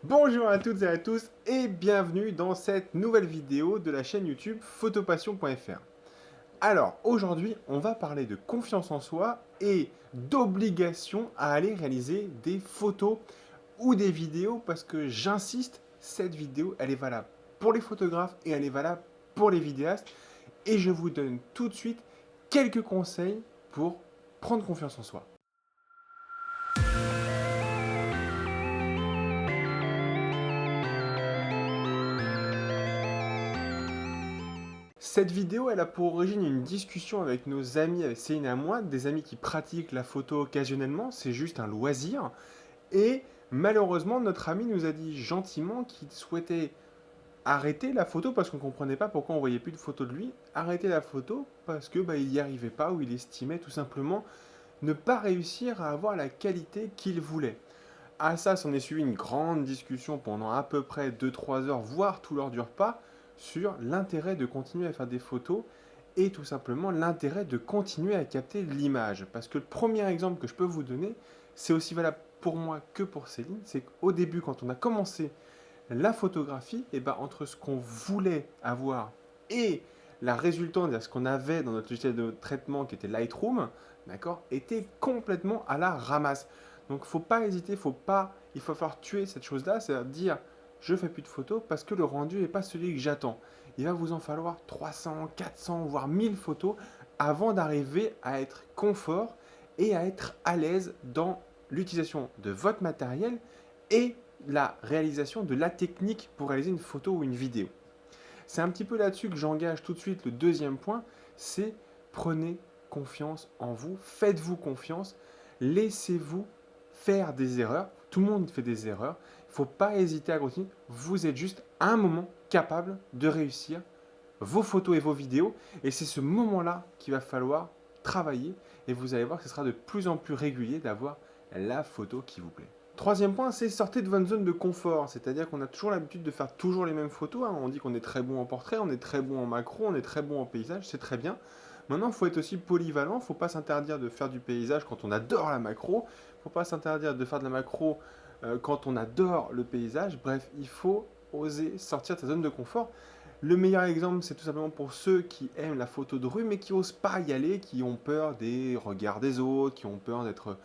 Bonjour à toutes et à tous et bienvenue dans cette nouvelle vidéo de la chaîne YouTube photopassion.fr. Alors aujourd'hui on va parler de confiance en soi et d'obligation à aller réaliser des photos ou des vidéos parce que j'insiste, cette vidéo elle est valable pour les photographes et elle est valable pour les vidéastes et je vous donne tout de suite quelques conseils pour prendre confiance en soi. Cette vidéo, elle a pour origine une discussion avec nos amis, avec Céline et moi, des amis qui pratiquent la photo occasionnellement, c'est juste un loisir. Et malheureusement, notre ami nous a dit gentiment qu'il souhaitait arrêter la photo parce qu'on ne comprenait pas pourquoi on voyait plus de photos de lui. Arrêter la photo parce que il n'y arrivait pas ou il estimait tout simplement ne pas réussir à avoir la qualité qu'il voulait. À ça, s'en est suivi une grande discussion pendant à peu près 2-3 heures, voire tout l'heure du repas, sur l'intérêt de continuer à faire des photos et tout simplement l'intérêt de continuer à capter l'image. Parce que le premier exemple que je peux vous donner, c'est aussi valable pour moi que pour Céline, c'est qu'au début, quand on a commencé la photographie, et entre ce qu'on voulait avoir et la résultante, c'est-à-dire ce qu'on avait dans notre logiciel de traitement qui était Lightroom, d'accord, était complètement à la ramasse. Donc faut pas hésiter, il faut faire tuer cette chose-là, c'est-à-dire dire je fais plus de photos parce que le rendu n'est pas celui que j'attends. Il va vous en falloir 300, 400, voire 1000 photos avant d'arriver à être confort et à être à l'aise dans l'utilisation de votre matériel et la réalisation de la technique pour réaliser une photo ou une vidéo. C'est un petit peu là-dessus que j'engage tout de suite le deuxième point, c'est prenez confiance en vous, faites-vous confiance, laissez-vous faire des erreurs. Tout le monde fait des erreurs. Il ne faut pas hésiter à continuer. Vous êtes juste à un moment capable de réussir vos photos et vos vidéos. Et c'est ce moment-là qu'il va falloir travailler. Et vous allez voir que ce sera de plus en plus régulier d'avoir la photo qui vous plaît. Troisième point, c'est sortez de votre zone de confort. C'est-à-dire qu'on a toujours l'habitude de faire toujours les mêmes photos. On dit qu'on est très bon en portrait, on est très bon en macro, on est très bon en paysage, c'est très bien. Maintenant, il faut être aussi polyvalent. Il ne faut pas s'interdire de faire du paysage quand on adore la macro. Il ne faut pas s'interdire de faire de la macro quand on adore le paysage. Bref, il faut oser sortir de sa zone de confort. Le meilleur exemple, c'est tout simplement pour ceux qui aiment la photo de rue, mais qui n'osent pas y aller, qui ont peur des regards des autres, qui ont peur d'être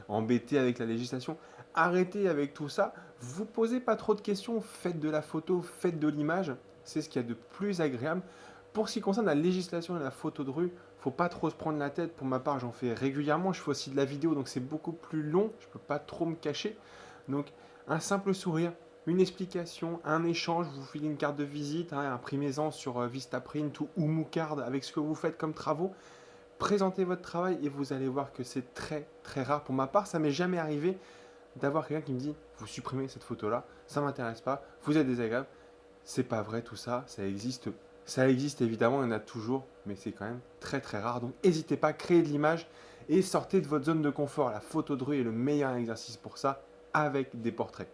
embêtés avec la législation. Arrêtez avec tout ça, vous posez pas trop de questions, faites de la photo, faites de l'image, c'est ce qu'il y a de plus agréable. Pour ce qui concerne la législation et la photo de rue, faut pas trop se prendre la tête. Pour ma part, j'en fais régulièrement, je fais aussi de la vidéo, donc c'est beaucoup plus long, je peux pas trop me cacher. Donc un simple sourire, une explication, un échange, vous filez une carte de visite, imprimez-en sur Vistaprint ou Moocard avec ce que vous faites comme travaux. Présentez votre travail et vous allez voir que c'est très très rare. Pour ma part, ça m'est jamais arrivé d'avoir quelqu'un qui me dit vous supprimez cette photo là, ça m'intéresse pas, vous êtes désagréable. C'est pas vrai tout ça, ça existe. Ça existe évidemment, il y en a toujours, mais c'est quand même très très rare. Donc n'hésitez pas, créez de l'image et sortez de votre zone de confort. La photo de rue est le meilleur exercice pour ça avec des portraits.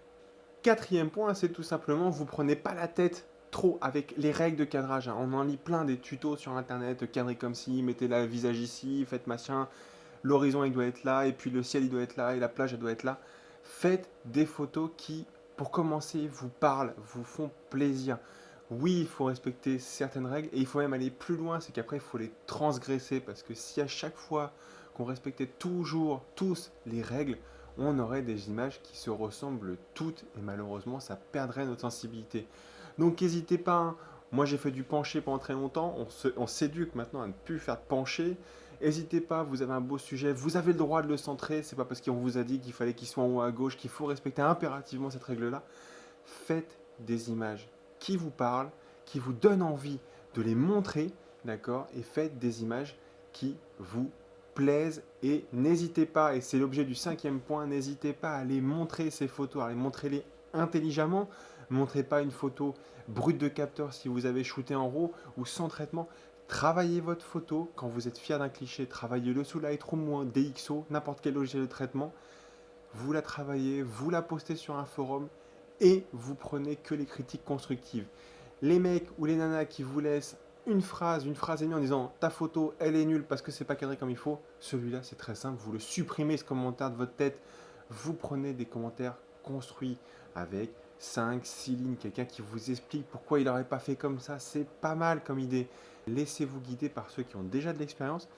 Quatrième point, c'est tout simplement, vous prenez pas la tête trop avec les règles de cadrage. On en lit plein des tutos sur internet, cadrez comme ci, mettez le visage ici, faites machin, l'horizon il doit être là, et puis le ciel il doit être là, et la plage elle doit être là. Faites des photos qui, pour commencer, vous parlent, vous font plaisir. Oui, il faut respecter certaines règles, et il faut même aller plus loin, c'est qu'après il faut les transgresser, parce que si à chaque fois qu'on respectait toujours tous les règles, on aurait des images qui se ressemblent toutes, et malheureusement ça perdrait notre sensibilité. Donc n'hésitez pas, hein. Moi j'ai fait du penché pendant très longtemps, on s'éduque maintenant à ne plus faire de penché. N'hésitez pas, vous avez un beau sujet, vous avez le droit de le centrer, c'est pas parce qu'on vous a dit qu'il fallait qu'il soit en haut à gauche qu'il faut respecter impérativement cette règle-là. Faites des images qui vous parlent, qui vous donnent envie de les montrer, d'accord, et faites des images qui vous plaisent et n'hésitez pas, et c'est l'objet du cinquième point, n'hésitez pas à les montrer ces photos, à les montrer-les intelligemment. Montrez pas une photo brute de capteur si vous avez shooté en RAW ou sans traitement. Travaillez votre photo quand vous êtes fier d'un cliché, travaillez-le sous Lightroom ou un DxO, n'importe quel logiciel de traitement. Vous la travaillez, vous la postez sur un forum et vous prenez que les critiques constructives. Les mecs ou les nanas qui vous laissent une phrase et demie en disant ta photo elle est nulle parce que c'est pas cadré comme il faut, celui-là c'est très simple, vous le supprimez ce commentaire de votre tête, vous prenez des commentaires construits, avec 5, 6 lignes, quelqu'un qui vous explique pourquoi il n'aurait pas fait comme ça, c'est pas mal comme idée. Laissez-vous guider par ceux qui ont déjà de l'expérience,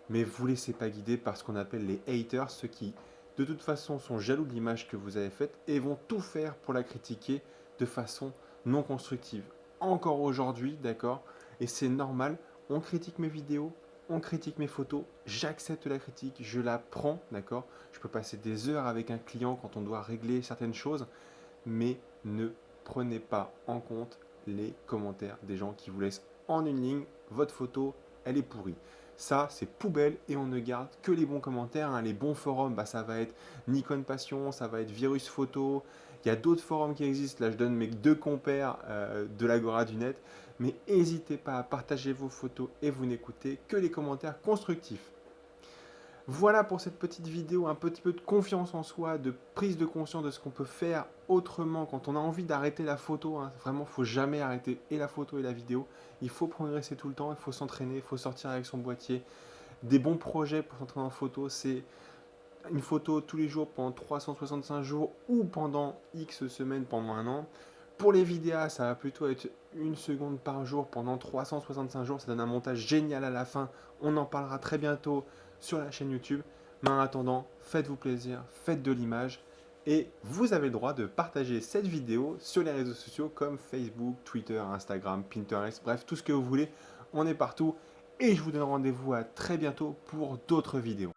mais vous ne laissez pas guider par ce qu'on appelle les haters, ceux qui de toute façon sont jaloux de l'image que vous avez faite et vont tout faire pour la critiquer de façon non constructive. Encore aujourd'hui, d'accord? Et c'est normal, on critique mes vidéos, on critique mes photos, j'accepte la critique, je la prends, d'accord? Je peux passer des heures avec un client quand on doit régler certaines choses, mais ne prenez pas en compte les commentaires des gens qui vous laissent en une ligne, votre photo, elle est pourrie. Ça, c'est poubelle et on ne garde que les bons commentaires, hein. Les bons forums, bah, ça va être Nikon Passion, ça va être Virus Photo. Il y a d'autres forums qui existent. Là, je donne mes deux compères de l'Agora du net. Mais n'hésitez pas à partager vos photos et vous n'écoutez que les commentaires constructifs. Voilà pour cette petite vidéo, un petit peu de confiance en soi, de prise de conscience de ce qu'on peut faire autrement quand on a envie d'arrêter la photo, hein. Vraiment, il ne faut jamais arrêter et la photo et la vidéo. Il faut progresser tout le temps, il faut s'entraîner, il faut sortir avec son boîtier. Des bons projets pour s'entraîner en photo, c'est une photo tous les jours pendant 365 jours ou pendant X semaines pendant un an. Pour les vidéas, ça va plutôt être 1 seconde par jour pendant 365 jours. Ça donne un montage génial à la fin. On en parlera très bientôt sur la chaîne YouTube. Mais en attendant, faites-vous plaisir, faites de l'image. Et vous avez le droit de partager cette vidéo sur les réseaux sociaux comme Facebook, Twitter, Instagram, Pinterest, bref, tout ce que vous voulez. On est partout. Et je vous donne rendez-vous à très bientôt pour d'autres vidéos.